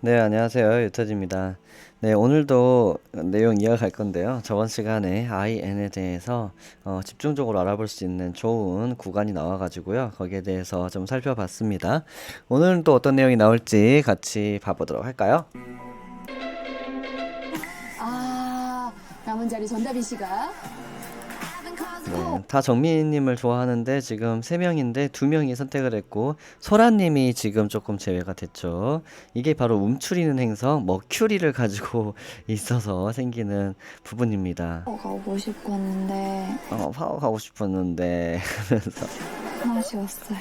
네, 안녕하세요. 유타지입니다. 네, 오늘도 내용 이어갈 건데요. 저번 시간에 IN에 대해서 집중적으로 알아볼 수 있는 좋은 구간이 나와가지고요. 거기에 대해서 좀 살펴봤습니다. 오늘은 또 어떤 내용이 나올지 같이 봐보도록 할까요? 아, 남은 자리 전다빈 씨가. 네, 다 정민님을 좋아하는데 지금 3명인데 2명이 선택을 했고 소라님이 지금 조금 제외가 됐죠. 이게 바로 움츠리는 행성 머큐리를 가지고 있어서 생기는 부분입니다. 가고 싶었는데 파워 가고 싶었는데 하면서 아쉬웠어요.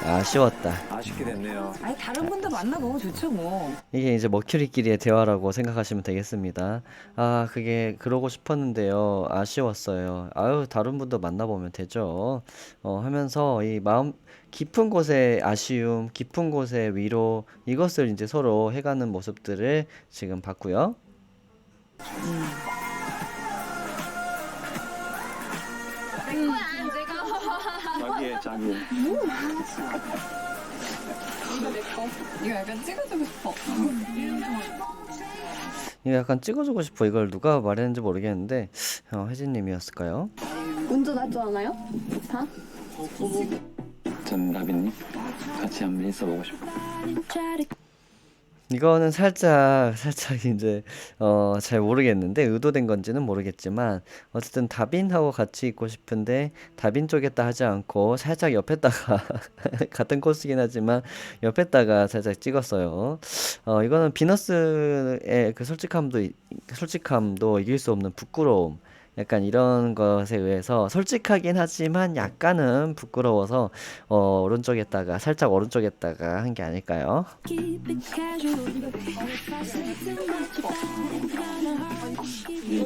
아쉬웠다. 아쉽게 됐네요. 아니 다른 분도 만나보면 좋죠 뭐. 이게 이제 머큐리끼리의 대화라고 생각하시면 되겠습니다. 아, 그게 그러고 싶었는데요. 아쉬웠어요. 아유, 다른 분도 만나보면 되죠. 하면서 이 마음 깊은 곳의 아쉬움, 깊은 곳의 위로 이것을 이제 서로 해가는 모습들을 지금 봤고요. 자기의 자기. 이거 약간 찍어주고 싶어. 이거 약간 찍어주고 싶어. 이걸 누가 말했는지 모르겠는데 혜진님이었을까요? 운전할 줄 아나요? 다? 전라빈님 같이 한번 있어보고 싶어. 이거는 살짝 이제 잘 모르겠는데 의도된 건지는 모르겠지만 어쨌든 다빈하고 같이 있고 싶은데 다빈 쪽에다 하지 않고 살짝 옆에다가 같은 코스긴 하지만 옆에다가 살짝 찍었어요. 이거는 비너스의 그 솔직함도 이길 수 없는 부끄러움. 약간 이런 것에 의해서 솔직하긴 하지만 약간은 부끄러워서 오른쪽에다가 살짝 오른쪽에다가 한 게 아닐까요? 이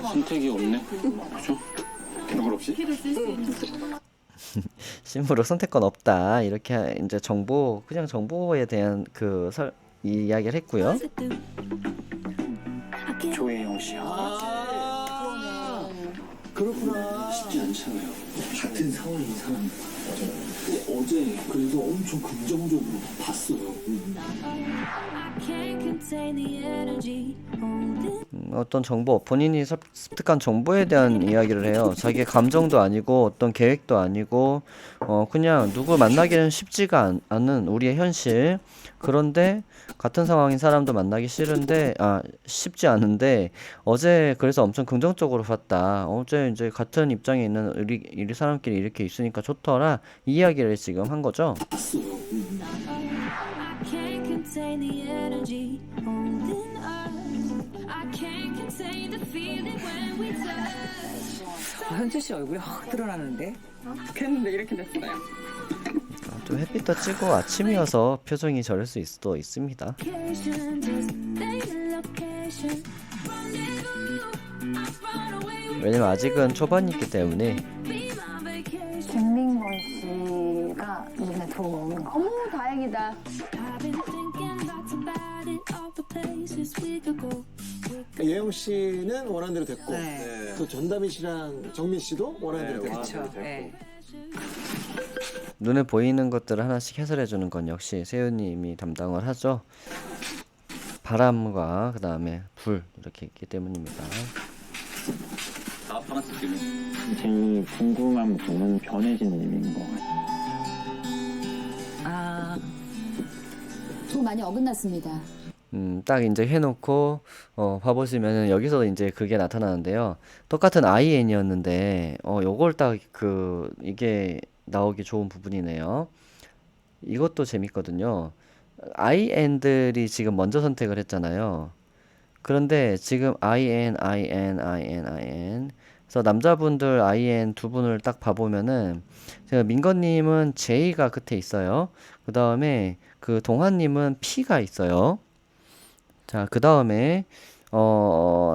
선택이 없네. 그죠? 이걸 없이? 심으로 선택권 없다 이렇게 이제 그냥 정보에 대한 이야기를 했고요. 조혜영 씨. 그렇구나. 쉽지 않잖아요. 같은 상황인 사람. 맞아요. 어제 그래서 엄청 긍정적으로 봤어요. 어떤 정보, 본인이 습득한 정보에 대한 이야기를 해요. 자기의 감정도 아니고 어떤 계획도 아니고 그냥 누구 만나기는 쉽지가 않은 우리의 현실. 그런데 같은 상황인 사람도 만나기 쉽지 않은데 어제 그래서 엄청 긍정적으로 봤다. 어제 이제 같은 입장에 있는 우리 사람끼리 이렇게 있으니까 좋더라. 이 이야기를 지금 한 거죠. 현주 씨 얼굴이 확 드러나는데. 됐는데 이렇게 됐어요. 또 햇빛도 찌고 아침이어서 표정이 저럴 수도 있습니다. 왜냐면 아직은 초반이기 때문에. 김민건 씨가 눈에 들어오는 거. 어머, 다행이다. 예영 씨는 원하는 대로 됐고, 네. 또 전다빈 씨랑 정민 씨도 원하는 대로 됐고. 그렇죠. 네. 눈에 보이는 것들을 하나씩 해설해주는 건 역시 세윤님이 담당을 하죠. 바람과 그 다음에 불 이렇게 있기 때문입니다. 제일 궁금한 분은 변혜진님인 것 같아요. 아 좀 많이 어긋났습니다. 딱 이제 해놓고 봐보시면은 여기서 이제 그게 나타나는데요. 똑같은 IN이었는데 요걸 딱 이게 나오기 좋은 부분이네요. 이것도 재밌거든요. IN들이 지금 먼저 선택을 했잖아요. 그런데 지금 IN 그래서 남자분들 IN 두 분을 딱 봐보면은 제가 민건님은 J가 끝에 있어요. 그 다음에 그 동환님은 P가 있어요. 자, 그 다음에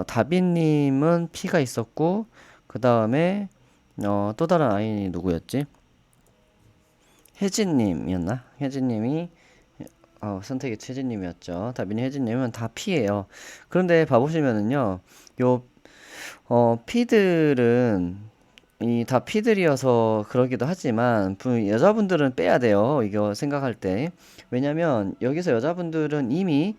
다빈님은 P가 있었고 그 다음에 또 다른 아이이 누구였지? 혜진님이었나? 혜진님이 선택이 혜진님이었죠. 다빈이 혜진님은 다 P예요. 그런데 봐보시면은요, 요 피들은 이 다 피들이어서 그러기도 하지만 여자분들은 빼야 돼요. 이거 생각할 때. 왜냐면 여기서 여자분들은 이미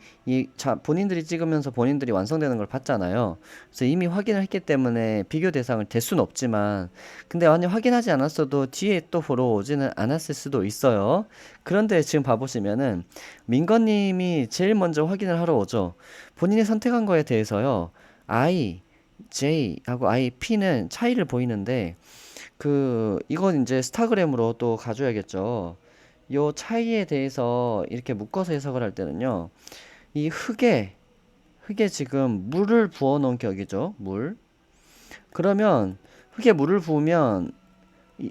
본인들이 찍으면서 본인들이 완성되는 걸 봤잖아요. 그래서 이미 확인을 했기 때문에 비교 대상을 될 수는 없지만 근데 만약 확인하지 않았어도 뒤에 또 보러 오지는 않았을 수도 있어요. 그런데 지금 봐보시면은 민건님이 제일 먼저 확인을 하러 오죠. 본인이 선택한 거에 대해서요. J하고 P는 차이를 보이는데 이건 이제 스타그램으로 또 가져야겠죠. 요 차이에 대해서 이렇게 묶어서 해석을 할 때는요. 이 흙에 지금 물을 부어 놓은 격이죠. 물. 그러면 흙에 물을 부으면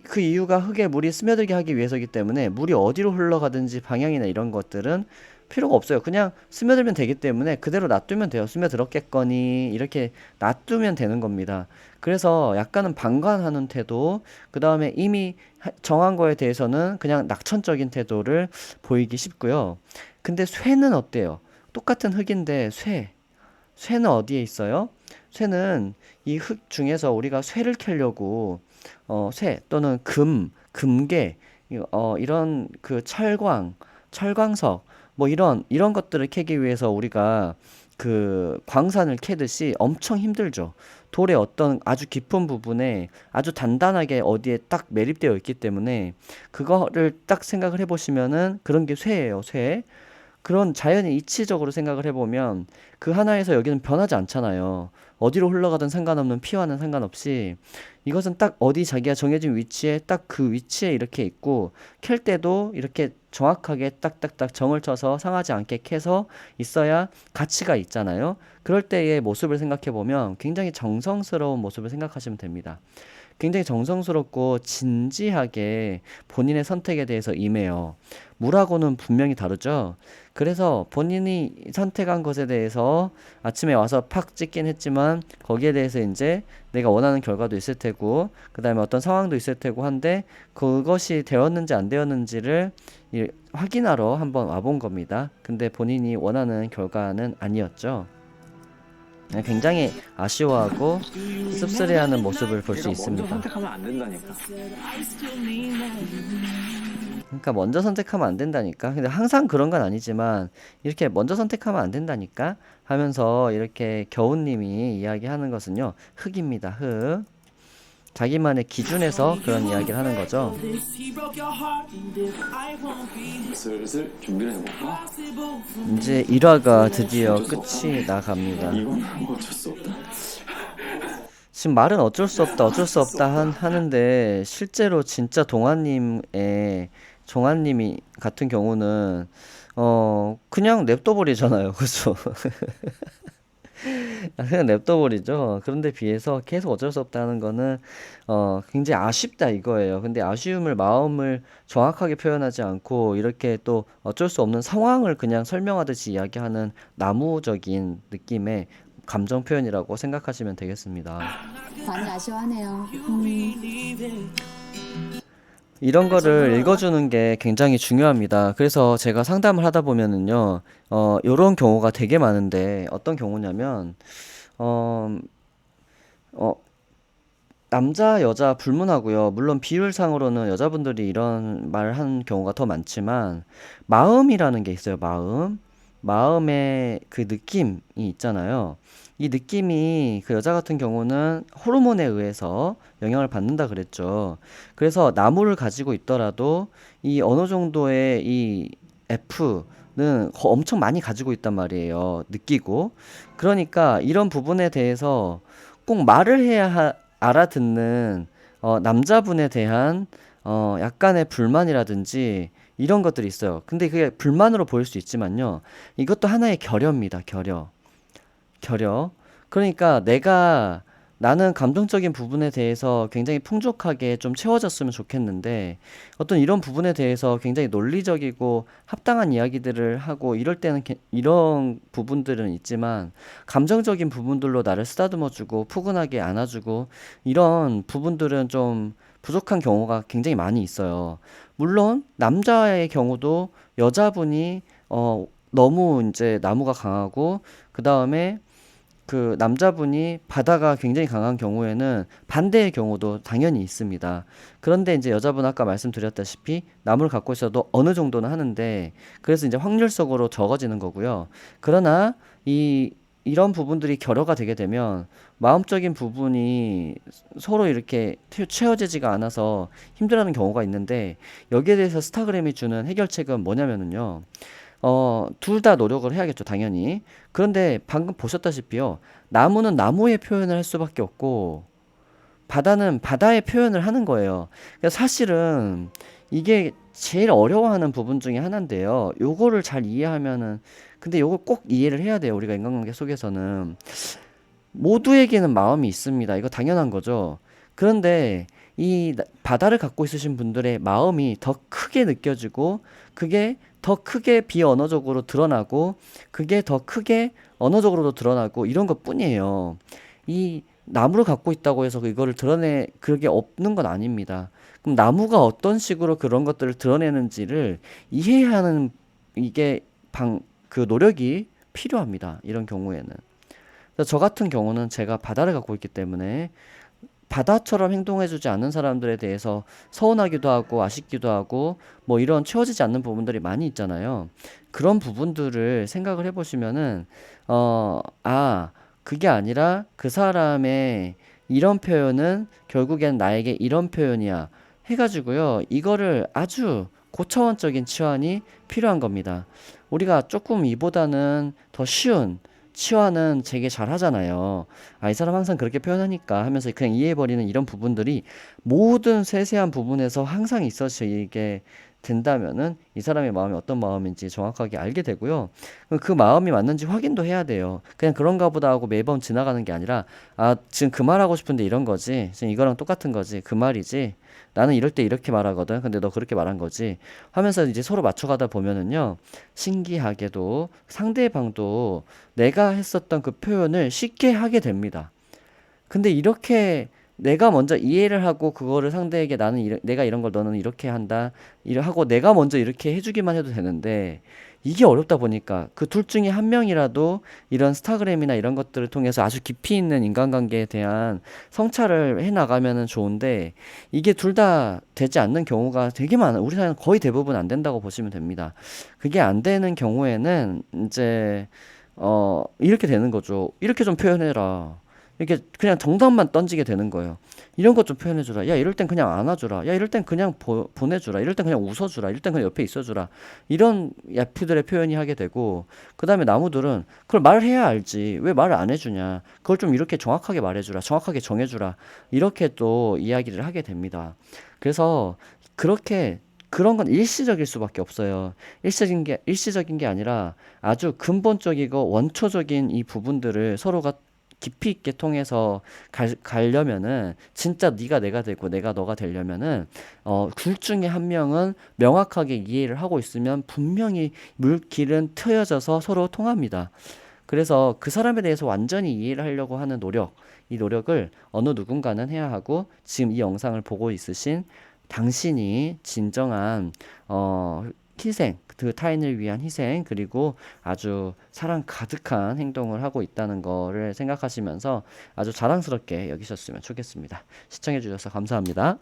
그 이유가 흙에 물이 스며들게 하기 위해서이기 때문에 물이 어디로 흘러가든지 방향이나 이런 것들은 필요가 없어요. 그냥 스며들면 되기 때문에 그대로 놔두면 돼요. 스며들었겠거니 이렇게 놔두면 되는 겁니다. 그래서 약간은 방관하는 태도, 그 다음에 이미 정한 거에 대해서는 그냥 낙천적인 태도를 보이기 쉽고요. 근데 쇠는 어때요? 똑같은 흙인데 쇠는 어디에 있어요? 쇠는 이 흙 중에서 우리가 쇠를 캐려고 쇠 또는 금괴 이런 그 철광석 뭐 이런 것들을 캐기 위해서 우리가 그 광산을 캐듯이 엄청 힘들죠. 돌의 어떤 아주 깊은 부분에 아주 단단하게 어디에 딱 매립되어 있기 때문에 그거를 딱 생각을 해보시면은 그런 게 쇠예요, 쇠. 그런 자연의 이치적으로 생각을 해보면 그 하나에서 여기는 변하지 않잖아요. 어디로 흘러가든 상관없는 피와는 상관없이 이것은 딱 어디 자기가 정해진 위치에 딱 그 위치에 이렇게 있고 캘 때도 이렇게 정확하게 딱딱딱 정을 쳐서 상하지 않게 캐서 있어야 가치가 있잖아요. 그럴 때의 모습을 생각해 보면 굉장히 정성스러운 모습을 생각하시면 됩니다. 굉장히 정성스럽고 진지하게 본인의 선택에 대해서 임해요. 물하고는 분명히 다르죠. 그래서 본인이 선택한 것에 대해서 아침에 와서 팍 찍긴 했지만 거기에 대해서 이제 내가 원하는 결과도 있을 테고 그 다음에 어떤 상황도 있을 테고 한데 그것이 되었는지 안 되었는지를 확인하러 한번 와본 겁니다. 근데 본인이 원하는 결과는 아니었죠. 굉장히 아쉬워하고 씁쓸해하는 모습을 볼 수 내가 먼저 있습니다. 선택하면 안 된다니까. 그러니까 먼저 선택하면 안 된다니까. 근데 항상 그런 건 아니지만 이렇게 먼저 선택하면 안 된다니까 하면서 이렇게 겨우님이 이야기하는 것은요. 흙입니다. 흙. 자기만의 기준에서 그런 이야기를 하는 거죠. 슬슬 준비를 해볼까? 이제 1화가 드디어 끝이 나갑니다. 이건 어쩔 수 없다. 지금 말은 어쩔 수 없다 하는데 실제로 진짜 종아님이 같은 경우는 그냥 냅둬버리잖아요. 그죠? 그냥 냅둬버리죠. 그런데 비해서 계속 어쩔 수 없다는 거는 굉장히 아쉽다 이거예요. 근데 마음을 정확하게 표현하지 않고 이렇게 또 어쩔 수 없는 상황을 그냥 설명하듯이 이야기하는 나무적인 느낌의 감정 표현이라고 생각하시면 되겠습니다. 많이 아쉬워하네요. 이런 거를 읽어주는 게 굉장히 중요합니다. 그래서 제가 상담을 하다 보면은요, 요런 경우가 되게 많은데, 어떤 경우냐면, 어, 어, 남자, 여자 불문하고요. 물론 비율상으로는 여자분들이 이런 말을 하는 경우가 더 많지만, 마음이라는 게 있어요, 마음의 그 느낌이 있잖아요. 이 느낌이 그 여자 같은 경우는 호르몬에 의해서 영향을 받는다 그랬죠. 그래서 나무를 가지고 있더라도 이 어느 정도의 이 F는 엄청 많이 가지고 있단 말이에요. 느끼고. 그러니까 이런 부분에 대해서 꼭 말을 해야 알아듣는 남자분에 대한 약간의 불만이라든지 이런 것들이 있어요. 근데 그게 불만으로 보일 수 있지만요. 이것도 하나의 결여입니다. 결여. 그러니까 나는 감정적인 부분에 대해서 굉장히 풍족하게 좀 채워졌으면 좋겠는데 어떤 이런 부분에 대해서 굉장히 논리적이고 합당한 이야기들을 하고 이럴 때는 이런 부분들은 있지만 감정적인 부분들로 나를 쓰다듬어주고 푸근하게 안아주고 이런 부분들은 좀 부족한 경우가 굉장히 많이 있어요. 물론 남자의 경우도 여자분이 너무 이제 나무가 강하고 그 다음에 그 남자분이 바다가 굉장히 강한 경우에는 반대의 경우도 당연히 있습니다. 그런데 이제 여자분 아까 말씀드렸다시피 나무를 갖고 있어도 어느 정도는 하는데 그래서 이제 확률적으로 적어지는 거고요. 그러나 이런 부분들이 결여가 되게 되면 마음적인 부분이 서로 이렇게 채워지지가 않아서 힘들어하는 경우가 있는데 여기에 대해서 스타그램이 주는 해결책은 뭐냐면은요. 둘 다 노력을 해야겠죠, 당연히. 그런데 방금 보셨다시피요. 나무는 나무의 표현을 할 수밖에 없고, 바다는 바다의 표현을 하는 거예요. 그러니까 사실은 이게 제일 어려워하는 부분 중에 하나인데요. 요거를 잘 이해하면은, 근데 요걸 꼭 이해를 해야 돼요. 우리가 인간관계 속에서는. 모두에게는 마음이 있습니다. 이거 당연한 거죠. 그런데 바다를 갖고 있으신 분들의 마음이 더 크게 느껴지고 그게 더 크게 비언어적으로 드러나고 그게 더 크게 언어적으로도 드러나고 이런 것 뿐이에요. 이 나무를 갖고 있다고 해서 이거를 그게 없는 건 아닙니다. 그럼 나무가 어떤 식으로 그런 것들을 드러내는지를 이해하는 이게 그 노력이 필요합니다. 이런 경우에는. 그래서 저 같은 경우는 제가 바다를 갖고 있기 때문에 바다처럼 행동해주지 않는 사람들에 대해서 서운하기도 하고 아쉽기도 하고 뭐 이런 채워지지 않는 부분들이 많이 있잖아요. 그런 부분들을 생각을 해보시면은 그게 아니라 그 사람의 이런 표현은 결국엔 나에게 이런 표현이야 해가지고요. 이거를 아주 고차원적인 치환이 필요한 겁니다. 우리가 조금 이보다는 더 쉬운 치환은 되게 잘 하잖아요. 이 사람 항상 그렇게 표현하니까 하면서 그냥 이해해버리는 이런 부분들이 모든 세세한 부분에서 항상 있어지게 된다면은 이 사람의 마음이 어떤 마음인지 정확하게 알게 되고요. 그 마음이 맞는지 확인도 해야 돼요. 그냥 그런가 보다 하고 매번 지나가는 게 아니라 지금 그 말하고 싶은데 이런 거지. 지금 이거랑 똑같은 거지. 그 말이지. 나는 이럴 때 이렇게 말하거든. 근데 너 그렇게 말한 거지. 하면서 이제 서로 맞춰가다 보면은요. 신기하게도 상대방도 내가 했었던 그 표현을 쉽게 하게 됩니다. 근데 이렇게 내가 먼저 이해를 하고 그거를 상대에게 내가 이런 걸 너는 이렇게 한다. 하고 내가 먼저 이렇게 해주기만 해도 되는데 이게 어렵다 보니까 그 둘 중에 한 명이라도 이런 스타그램이나 이런 것들을 통해서 아주 깊이 있는 인간관계에 대한 성찰을 해 나가면은 좋은데 이게 둘 다 되지 않는 경우가 되게 많아요. 우리 사회는 거의 대부분 안 된다고 보시면 됩니다. 그게 안 되는 경우에는 이제 이렇게 되는 거죠. 이렇게 좀 표현해라. 이렇게 그냥 정답만 던지게 되는 거예요. 이런 것 좀 표현해주라. 야, 이럴 땐 그냥 안아주라. 야, 이럴 땐 그냥 보내주라. 이럴 땐 그냥 웃어주라. 이럴 땐 그냥 옆에 있어주라. 이런 야피들의 표현이 하게 되고, 그 다음에 나무들은 그걸 말해야 알지. 왜 말을 안 해주냐. 그걸 좀 이렇게 정확하게 말해주라. 정확하게 정해주라. 이렇게 또 이야기를 하게 됩니다. 그래서 그런 건 일시적일 수밖에 없어요. 일시적인 게 아니라 아주 근본적이고 원초적인 이 부분들을 서로가 깊이 있게 통해서 가려면은 진짜 네가 내가 되고 내가 너가 되려면은 둘 중에 한 명은 명확하게 이해를 하고 있으면 분명히 물길은 트여져서 서로 통합니다. 그래서 그 사람에 대해서 완전히 이해를 하려고 하는 이 노력을 어느 누군가는 해야 하고 지금 이 영상을 보고 있으신 당신이 진정한 희생, 그 타인을 위한 희생, 그리고 아주 사랑 가득한 행동을 하고 있다는 거를 생각하시면서 아주 자랑스럽게 여기셨으면 좋겠습니다. 시청해 주셔서 감사합니다.